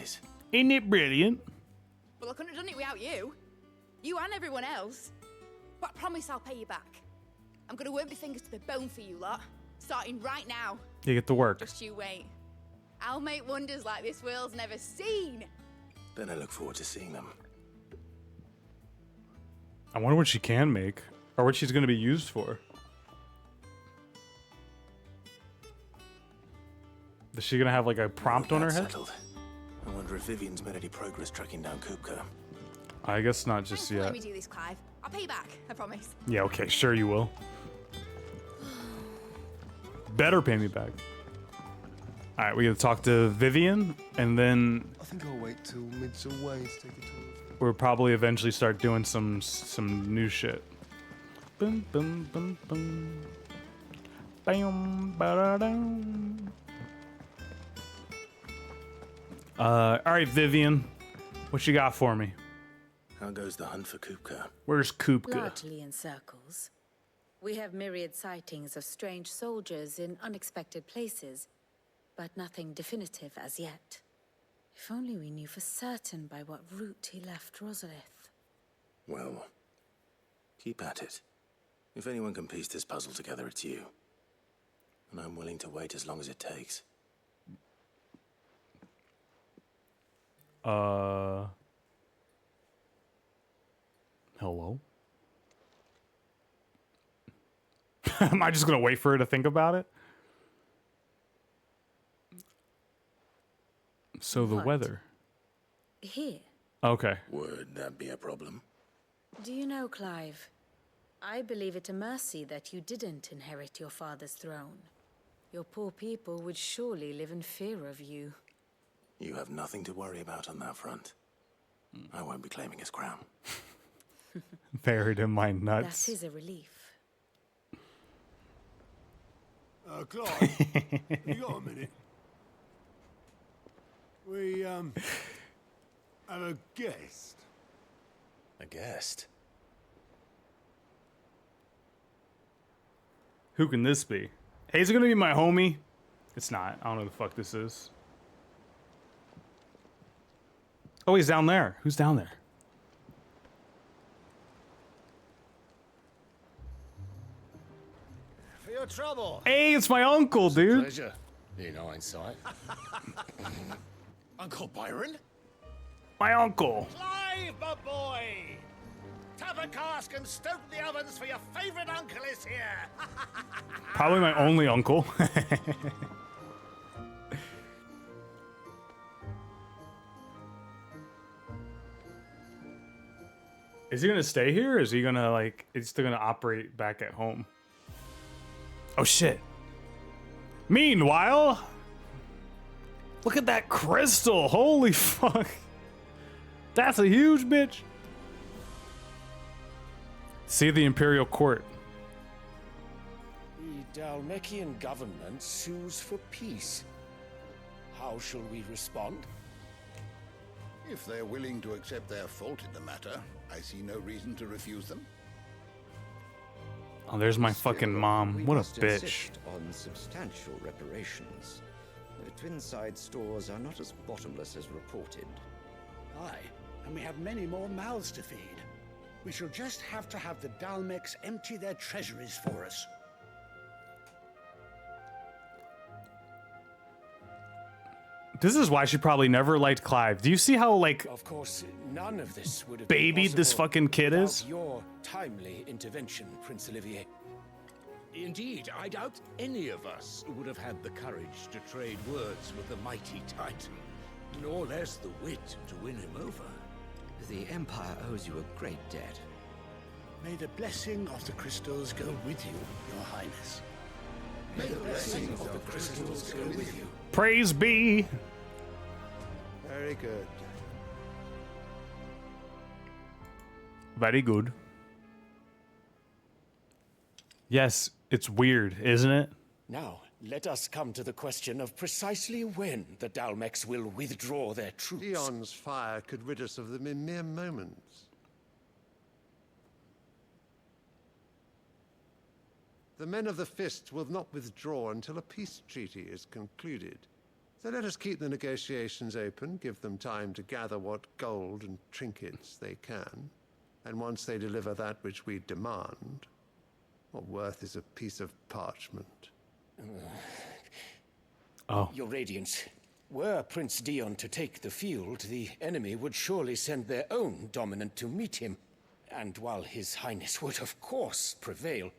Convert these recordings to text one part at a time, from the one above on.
days. Ain't it brilliant? Well, I couldn't have done it without you. You and everyone else. But I promise I'll pay you back. I'm gonna work my fingers to the bone for you lot. Starting right now. You get to work. Just you wait. I'll make wonders like this world's never seen. Then I look forward to seeing them. I wonder what she can make. Or what she's going to be used for. Is she going to have like a prompt on her head? Settled. I wonder if Vivian's made any progress tracking down Kupka. I guess not just Thanks for yet. letting me do this, Clive. I'll pay you back, I promise. Yeah, okay, sure you will. Better pay me back. Alright, we gotta talk to Vivian, and then I think I'll wait till mid's away to take a tour. we'll probably eventually start doing some new shit. Boom, boom, boom, boom. Bam, ba-da-dum. Alright, Vivian. What you got for me? How goes the hunt for Kupka? Where's Kupka? Largely in circles. We have myriad sightings of strange soldiers in unexpected places, but nothing definitive as yet. If only we knew for certain by what route he left Rosalith. Well, keep at it. If anyone can piece this puzzle together, it's you. And I'm willing to wait as long as it takes. Hello? Am I just gonna wait for her to think about it? So the What? weather. Here. Okay. Would that be a problem? Do you know, Clive? I believe it a mercy that you didn't inherit your father's throne. Your poor people would surely live in fear of you. You have nothing to worry about on that front. I won't be claiming his crown. Buried in my nuts. That is a relief. Clive, have you got a minute? We, have a guest. A guest? Who can this be? Hey, is it gonna be my homie? It's not. I don't know who the fuck this is. Oh, he's down there. Who's down there? For your trouble. Hey, it's my uncle, dude. Pleasure, in hindsight. Uncle Byron? My uncle. Clive, my boy! Tap a cask and stoke the ovens for your favorite uncle is here! Probably my only uncle. Is he gonna stay here, or is he gonna, like, is still gonna operate back at home? Oh shit. Meanwhile, look at that crystal. Holy fuck. That's a huge bitch. See the Imperial Court. The Dalmekian government sues for peace. How shall we respond? If they're willing to accept their fault in the matter, I see no reason to refuse them. Oh, there's my fucking mom. What a bitch. Insist on substantial reparations. The Twinside stores are not as bottomless as reported. Aye, and we have many more mouths to feed. We shall just have to have the Dalmecs empty their treasuries for us. This is why she probably never liked Clive. Do you see how, like, Of course, none of this would have babied been this possible fucking kid without is? your timely intervention, Prince Olivier. Indeed, I doubt any of us would have had the courage to trade words with the mighty Titan, nor less the wit to win him over. The Empire owes you a great debt. May the blessing of the crystals go with you, Your Highness. May the blessing of the crystals go with you. Praise be. Very good. Very good. Yes, it's weird, isn't it? Now, let us come to the question of precisely when the Dalmecs will withdraw their troops. Dion's fire could rid us of them in mere moments. The men of the Fist will not withdraw until a peace treaty is concluded. So let us keep the negotiations open, give them time to gather what gold and trinkets they can, and once they deliver that which we demand, what worth is a piece of parchment? Oh. Your Radiance, were Prince Dion to take the field, the enemy would surely send their own dominant to meet him. And while His Highness would of course prevail,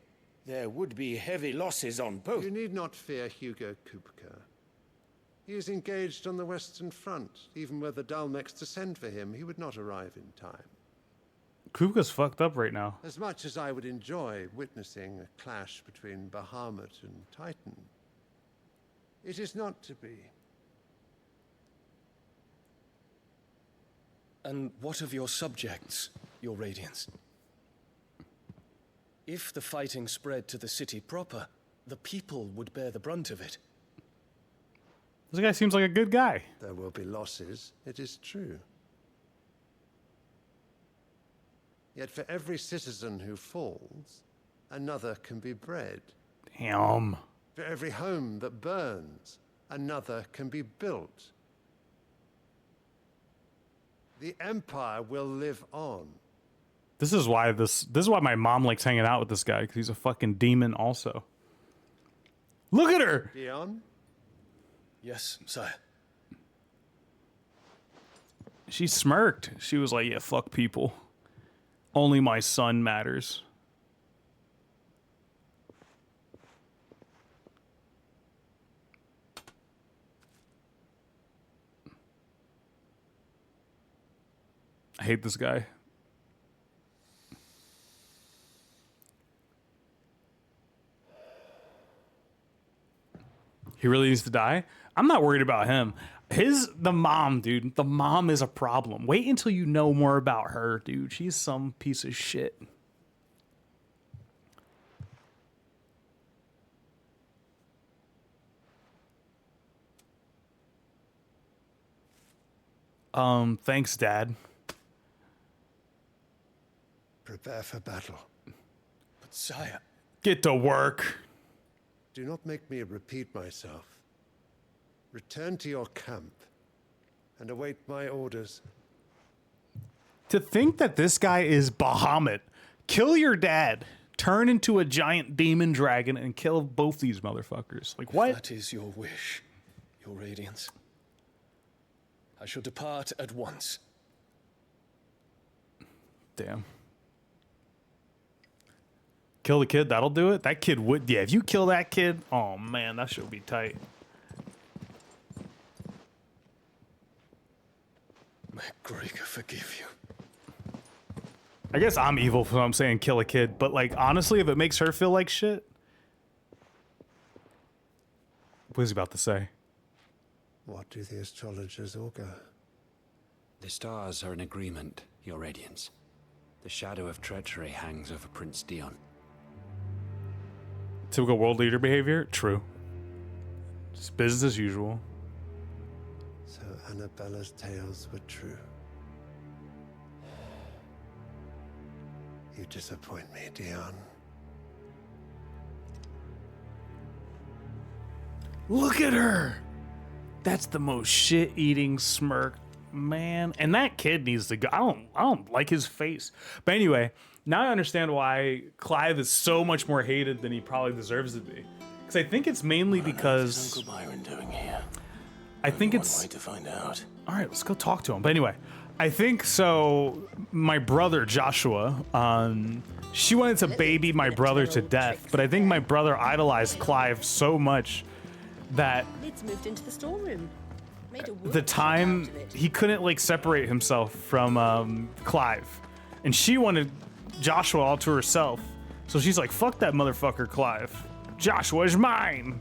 there would be heavy losses on both. You need not fear Hugo Kupka. He is engaged on the Western Front. Even were the Dalmex to send for him, he would not arrive in time. Kupka's fucked up right now. As much as I would enjoy witnessing a clash between Bahamut and Titan, it is not to be. And what of your subjects, Your Radiance? If the fighting spread to the city proper, the people would bear the brunt of it. This guy seems like a good guy. There will be losses, it is true. Yet for every citizen who falls, another can be bred. Damn. For every home that burns, another can be built. The Empire will live on. This is why my mom likes hanging out with this guy, because he's a fucking demon also. Look at her! Dion? Yes, sire. She smirked. She was like, yeah, fuck people. Only my son matters. I hate this guy. He really needs to die? I'm not worried about him. The mom, dude. The mom is a problem. Wait until you know more about her, dude. She's some piece of shit. Thanks, Dad. Prepare for battle. But sire... Get to work. Do not make me repeat myself. Return to your camp and await my orders. To think that this guy is Bahamut. Kill your dad. Turn into a giant demon dragon and kill both these motherfuckers. Like, what? If that is your wish, Your Radiance. I shall depart at once. Damn. Kill the kid, that'll do it? That kid would... Yeah, if you kill that kid, oh man, that should be tight. May Gregor forgive you. I guess I'm evil for I'm saying kill a kid, but like, honestly, if it makes her feel like shit... What is he about to say? What do the astrologers augur? The stars are in agreement, Your Radiance. The shadow of treachery hangs over Prince Dion. Typical world leader behavior? True. Just business as usual. So Annabella's tales were true. You disappoint me, Dion. Look at her! That's the most shit-eating smirk, man. And that kid needs to go. I don't like his face. But anyway, now I understand why Clive is so much more hated than he probably deserves to be. Because I think it's mainly because... What's Uncle Byron doing here? I think Only it's... one way to find out. All right, let's go talk to him. But anyway, I think so. My brother Joshua, she wanted to baby my brother to death, but I think my brother idolized Clive so much that Lid's moved into the storeroom. Made a the time he couldn't like separate himself from Clive, and she wanted Joshua all to herself. So she's like, "Fuck that motherfucker, Clive. Joshua's mine."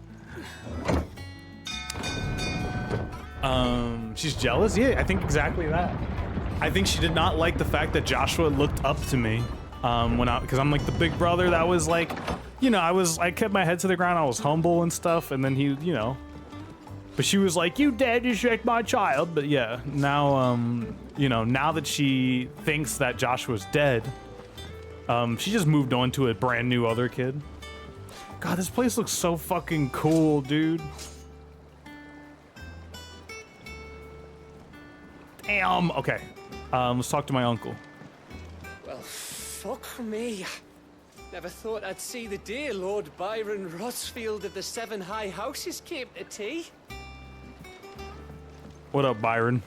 She's jealous? Yeah, I think exactly that. I think she did not like the fact that Joshua looked up to me because I'm like the big brother that was like, you know, I kept my head to the ground, I was humble and stuff, and then he, you know, but she was like, you dead, you shake my child. But yeah, now, you know, now that she thinks that Joshua's dead, she just moved on to a brand new other kid. God, this place looks so fucking cool, dude. Damn. Okay. Let's talk to my uncle. Well, fuck me. Never thought I'd see the dear Lord Byron Rosfield of the Seven High Houses came to tea. What up, Byron?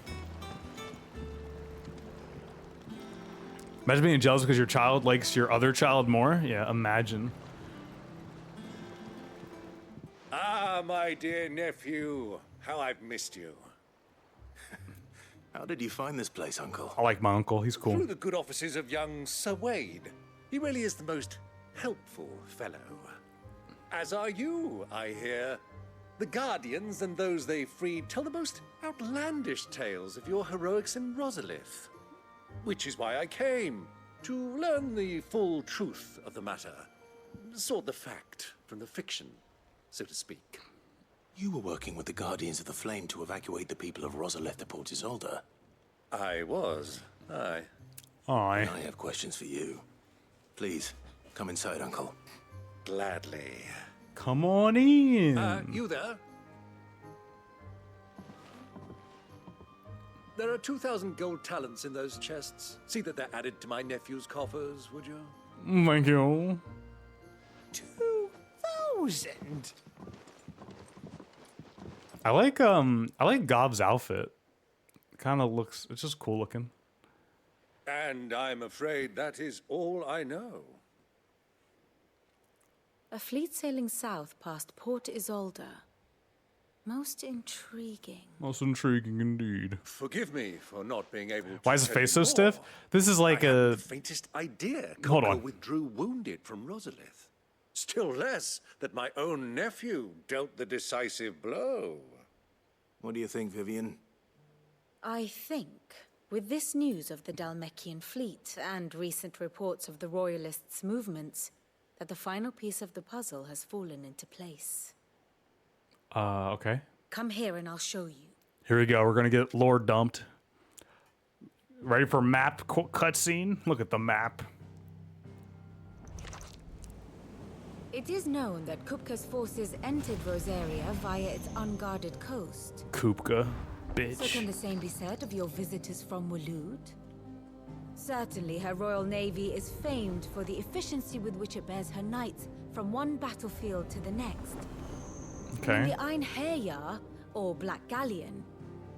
Imagine being jealous because your child likes your other child more. Yeah, imagine. Ah, my dear nephew, how I've missed you. How did you find this place, Uncle? I like my uncle. He's cool. Through the good offices of young Sir Wade. He really is the most helpful fellow. As are you, I hear. The Guardians and those they freed tell the most outlandish tales of your heroics in Rosalith. Which is why I came, to learn the full truth of the matter. Sort the fact from the fiction, so to speak. You were working with the Guardians of the Flame to evacuate the people of Rosalith to Port Isolde. I was, aye. Aye. I have questions for you. Please, come inside, Uncle. Gladly. Come on in. You there? There are 2,000 gold talents in those chests. See that they're added to my nephew's coffers, would you? Thank you. 2,000? I like Gob's outfit. Kind of looks, it's just cool looking. And I'm afraid that is all I know. A fleet sailing south past Port Isolde. Most intriguing. Most intriguing indeed. Forgive me for not being able to. Why is his tell face you so stiff? more. This is like I hadn't a. the faintest idea Hold Coco on. withdrew wounded from Rosalith. Still less that my own nephew dealt the decisive blow. What do you think, Vivian? I think, with this news of the Dalmekian fleet and recent reports of the Royalists' movements, that the final piece of the puzzle has fallen into place. Okay. Come here and I'll show you. Here we go. We're gonna get lore dumped. Ready for map cutscene? Look at the map. It is known that Kupka's forces entered Rosaria via its unguarded coast. Kupka, So bitch. can the same be said of your visitors from Waloed? Certainly, her Royal Navy is famed for the efficiency with which it bears her knights from one battlefield to the next. Okay. In the Ein Herja, or Black Galleon,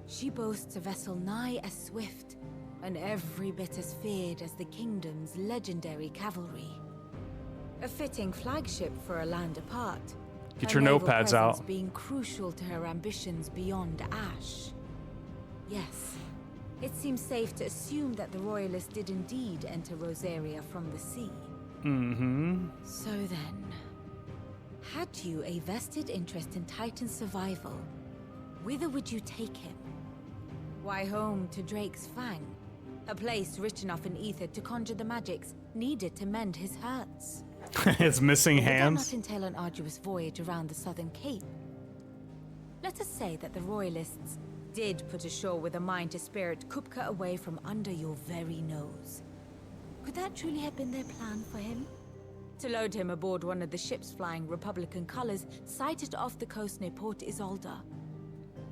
she boasts a vessel nigh as swift and every bit as feared as the kingdom's legendary cavalry. A fitting flagship for a land apart. Get her your naval notepads out. presence being crucial to her ambitions beyond Ash. Yes, it seems safe to assume that the Royalists did indeed enter Rosaria from the sea. Mm-hmm. So then, had you a vested interest in Titan's survival, whither would you take him? Why, home to Drake's Fang, a place rich enough in ether to conjure the magics needed to mend his hurts. It's missing Would that hands. not entail an arduous voyage around the southern cape? Let us say that the Royalists did put ashore with a mind to spirit Kupka away from under your very nose. Could that truly have been their plan for him? To load him aboard one of the ships flying Republican colors sighted off the coast near Port Isolde.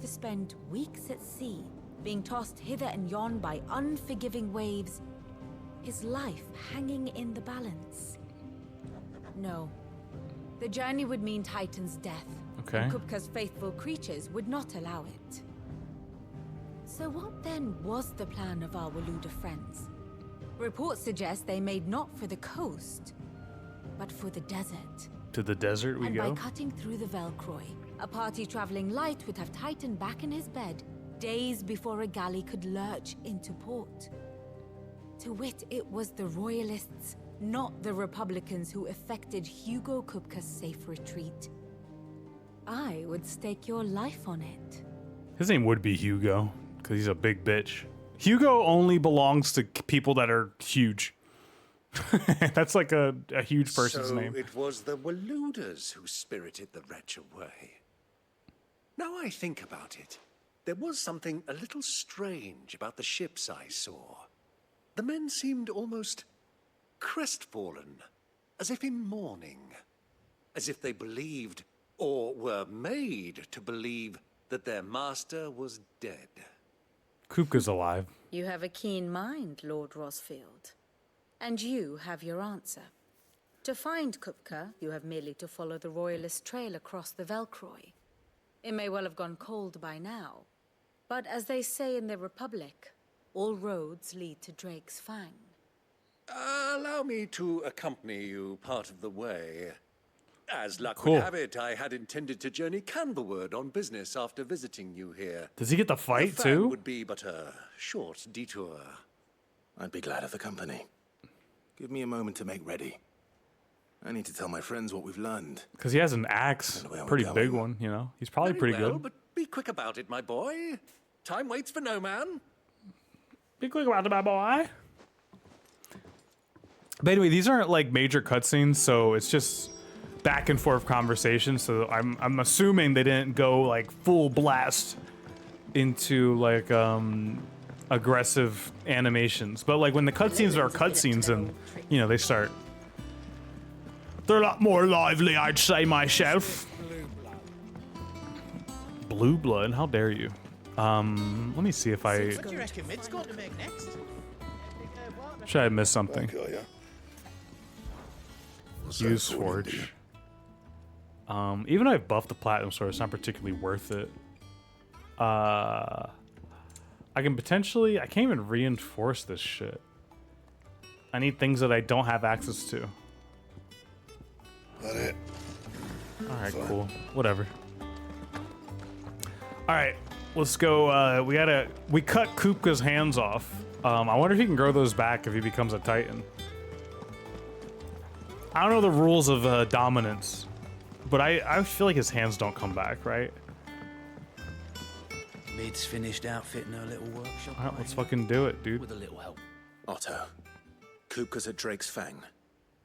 To spend weeks at sea, being tossed hither and yon by unforgiving waves, his life hanging in the balance. No. The journey would mean Titan's death. Okay. And Kupka's faithful creatures would not allow it. So what then was the plan of our Waluda friends? Reports suggest they made not for the coast, but for the desert. To the desert we And go. by cutting through the Velcroy, a party traveling light would have Titan back in his bed days before a galley could lurch into port. To wit, it was the Royalists, not the Republicans, who effected Hugo Kupka's safe retreat. I would stake your life on it. His name would be Hugo, because he's a big bitch. Hugo only belongs to people that are huge. That's like a huge person's So name. it was the Waludas who spirited the wretch away. Now I think about it, there was something a little strange about the ships I saw. The men seemed almost crestfallen, as if in mourning, as if they believed, or were made to believe, that their master was dead. Kupka's alive. You have a keen mind, Lord Rosfield. And you have your answer. To find Kupka, you have merely to follow the Royalist trail across the Velcroy. It may well have gone cold by now, but as they say in the Republic, all roads lead to Drake's Fang. Allow me to accompany you part of the way. As luck Cool. would have it, I had intended to journey Canberward on business after visiting you here. Does he get to fight The Fang too? would be but a short detour. I'd be glad of the company. Give me a moment to make ready. I need to tell my friends what we've learned. Because he has an axe, And where we're pretty going. big one, you know? He's probably Very pretty well, good. but be quick about it, my boy. Time waits for no man. Be quick about it, my boy. But anyway, these aren't like major cutscenes, so it's just back and forth conversation. So I'm assuming they didn't go like full blast into like aggressive animations. But like when the cutscenes are cutscenes and you know they start, they're a lot more lively, I'd say myself. Blue blood? How dare you? Let me see if I What do you reckon Mid's going to make next? should I miss something. Back, are ya? What's Use that for, Forge. Indy? Even though I buffed the Platinum Sword, it's not particularly worth it. I can potentially... I can't even reinforce this shit. I need things that I don't have access to. That it? Alright, cool. Whatever. Alright, let's go. We cut Kupka's hands off. I wonder if he can grow those back if he becomes a Titan. I don't know the rules of dominance, but I feel like his hands don't come back, right? Mid's finished outfitting her little workshop. Alright, let's fucking do it, dude. With a little help. Otto, Kupka's at Drake's Fang.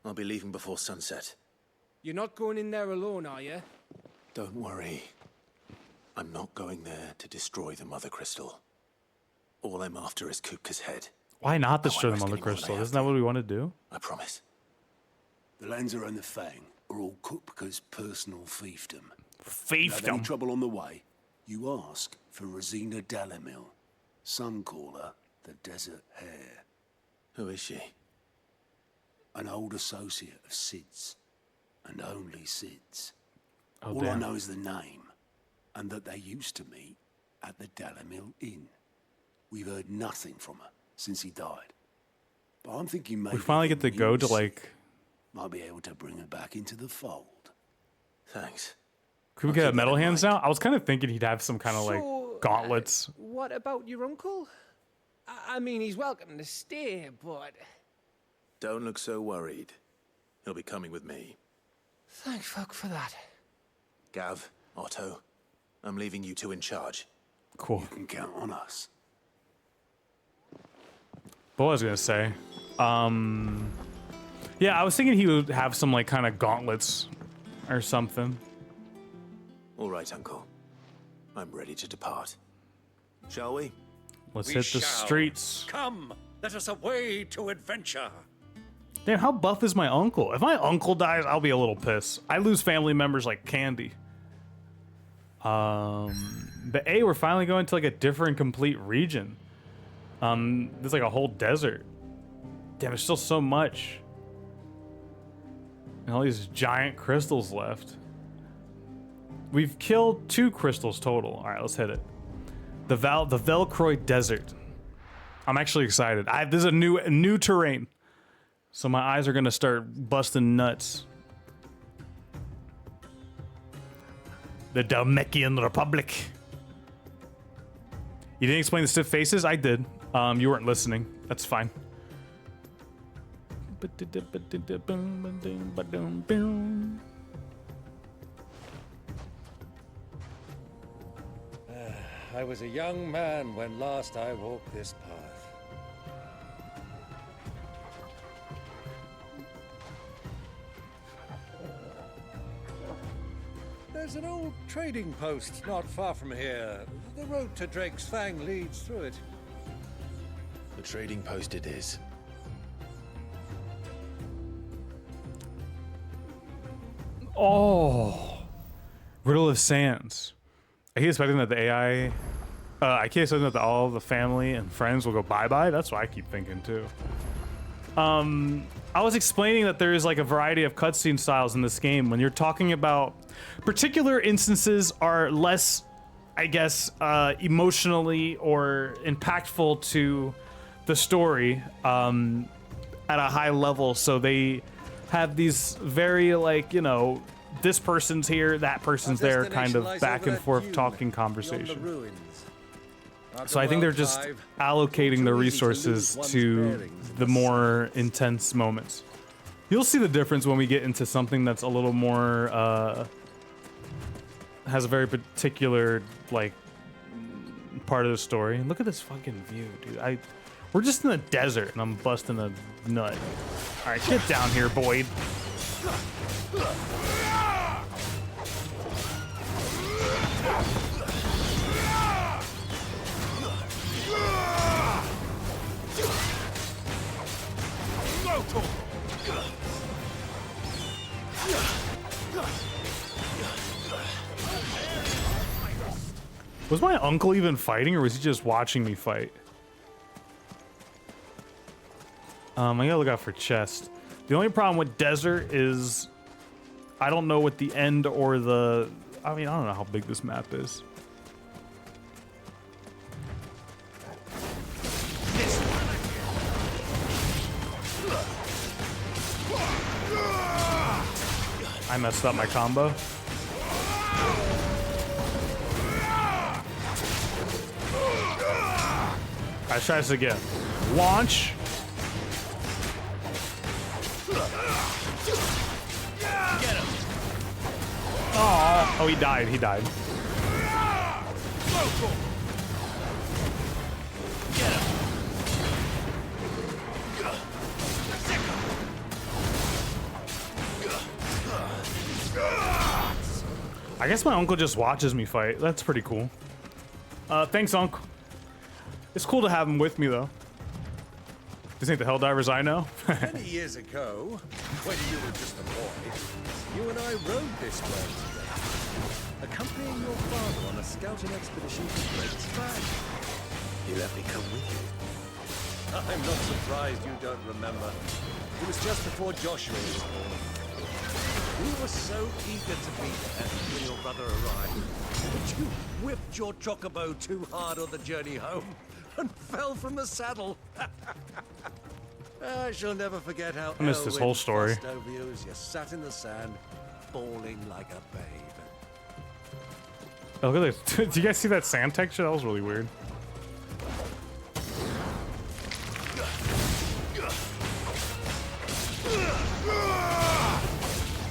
I'll be leaving before sunset. You're not going in there alone, are you? Don't worry. I'm not going there to destroy the Mother Crystal. All I'm after is Kupka's head. Why not I destroy won't the risk Mother any more than I Crystal? have Isn't that what we want to do? I promise. The Lancer and the Fang are all Kupka's personal fiefdom. Fiefdom? Have any trouble on the way? You ask for Rosina Dalamil. Some call her the Desert Hare. Who is she? An old associate of Sid's. And only Sid's. Oh, All I damn. know is the name, and that they used to meet at the Dalamil Inn. We've heard nothing from her since he died. But I'm thinking maybe We finally get to go to you like... might be able to bring her back into the fold. Thanks. Could we get metal hands now? I was kind of thinking he'd have some kind of like gauntlets. What about your uncle? I mean, he's welcome to stay, but... Don't look so worried. He'll be coming with me. Thank fuck for that. Gav, Otto, I'm leaving you two in charge. Cool. You can count on us. What was I gonna say? Yeah, I was thinking he would have some like kind of gauntlets or something. All right, Uncle. I'm ready to depart. Shall we? Let's We hit the shall. streets. Come, let us away to adventure. Damn, how buff is my uncle? If my uncle dies, I'll be a little pissed. I lose family members like candy. But hey, we're finally going to like a different complete region. There's like a whole desert. Damn, there's still so much. And all these giant crystals left. We've killed 2 crystals total. All right, let's hit it. The Velcroy Desert. I'm actually excited. This is a new terrain. So my eyes are gonna start busting nuts. The Dalmekian Republic. You didn't explain the stiff faces? I did. You weren't listening. That's fine. I was a young man when last I walked this path. There's an old trading post not far from here. The road to Drake's Fang leads through it. The trading post it is. Oh, Riddle of Sands. I keep expecting that the AI I can't say that all the family and friends will go bye-bye. That's what I keep thinking too. I was explaining that there is like a variety of cutscene styles in this game. When you're talking about particular instances are less, I guess, emotionally or impactful to the story at a high level. So they have these very like, you know, this person's here, that person's there, kind of back and forth talking conversation. So I think they're just allocating the resources to the more intense moments. You'll see the difference when we get into something that's a little more, has a very particular, like, part of the story. Look at this fucking view, dude. We're just in the desert and I'm busting a nut. All right, get down here, Boyd. Was my uncle even fighting, or was he just watching me fight? I gotta look out for chest. The only problem with desert is I don't know what the end or the... I mean, I don't know how big this map is. I messed up my combo. Alright, try this again. Launch. Oh, he died. He died. I guess my uncle just watches me fight. That's pretty cool. Thanks, Unc. It's cool to have him with me, though. This ain't the Helldivers I know. Many years ago, when you were just a boy, you and I rode this way together, accompanying your father on a scouting expedition to Drake's Crag. You let me come with you. I'm not surprised you don't remember. It was just before Joshua was born. We were so eager to be there when your brother arrived, but you whipped your chocobo too hard on the journey home and fell from the saddle. I shall never forget how I missed this whole story. Elwyn over you as you sat in the sand, bawling like a babe. Oh, look at this. Do you guys see that sand texture? That was really weird.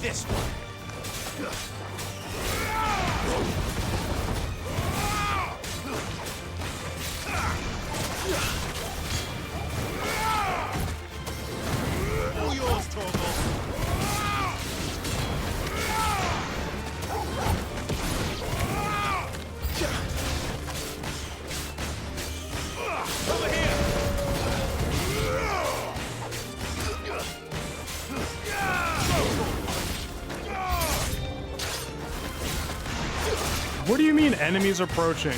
This one. All yours, Torvald. Over here. What do you mean enemies approaching?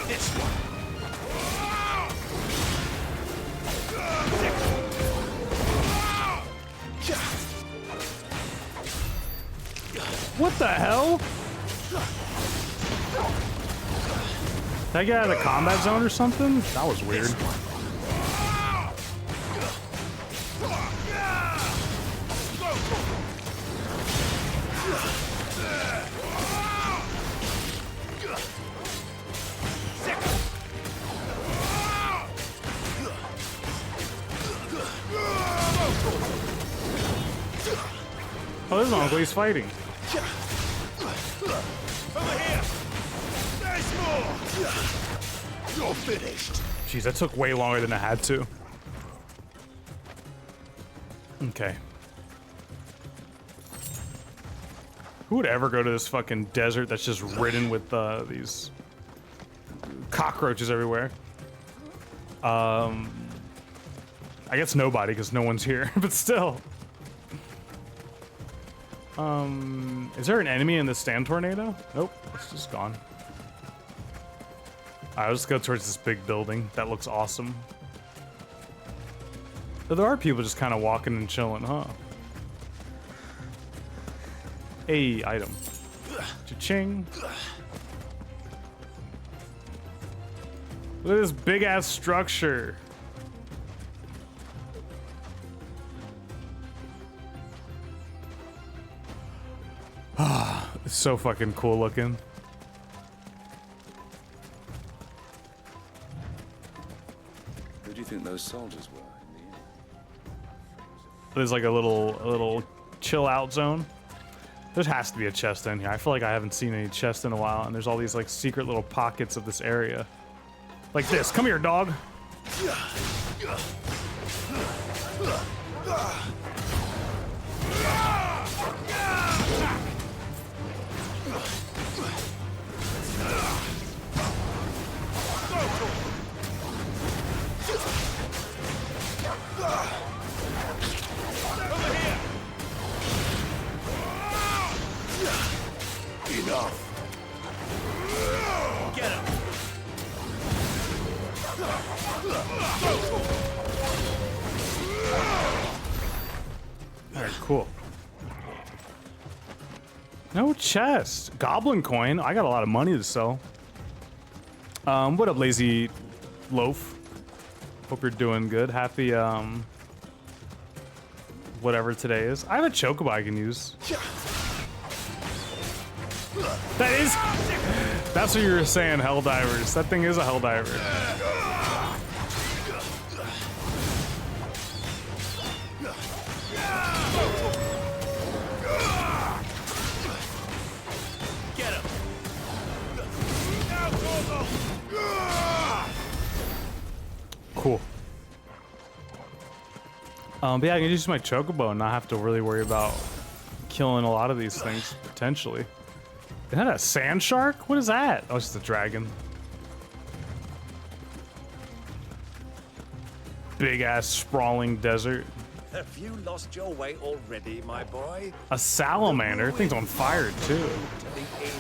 This one. What the hell? Did I get out of the combat zone or something? That was weird. Oh, this is Uncle. He's fighting. Over here. There's more. You're finished. Jeez, that took way longer than I had to. Okay. Who would ever go to this fucking desert that's just ridden with these cockroaches everywhere? I guess nobody, because no one's here, but still. Is there an enemy in the stand tornado? Nope, it's just gone. Alright, let's go towards this big building. That looks awesome. So there are people just kind of walking and chilling, huh? A item. Cha-ching. Look at this big ass structure. It's so fucking cool looking. Who do you think those soldiers were in the end? There's like a little chill out zone. There has to be a chest in here. I feel like I haven't seen any chest in a while, and there's all these like secret little pockets of this area. Like this. Come here, dog. Enough. Get him. Alright, cool. No chest. Goblin coin. I got a lot of money to sell. What up, lazy loaf? Hope you're doing good. Happy, whatever today is. I have a chocobo I can use. That's what you were saying, Helldivers. That thing is a Helldiver. Get him. Cool. But yeah, I can use my chocobo and not have to really worry about killing a lot of these things, potentially. Is that a sand shark? What is that? Oh, it's just a dragon. Big ass sprawling desert. Have you lost your way already, my boy? A salamander. Thing's on fire too. To the end.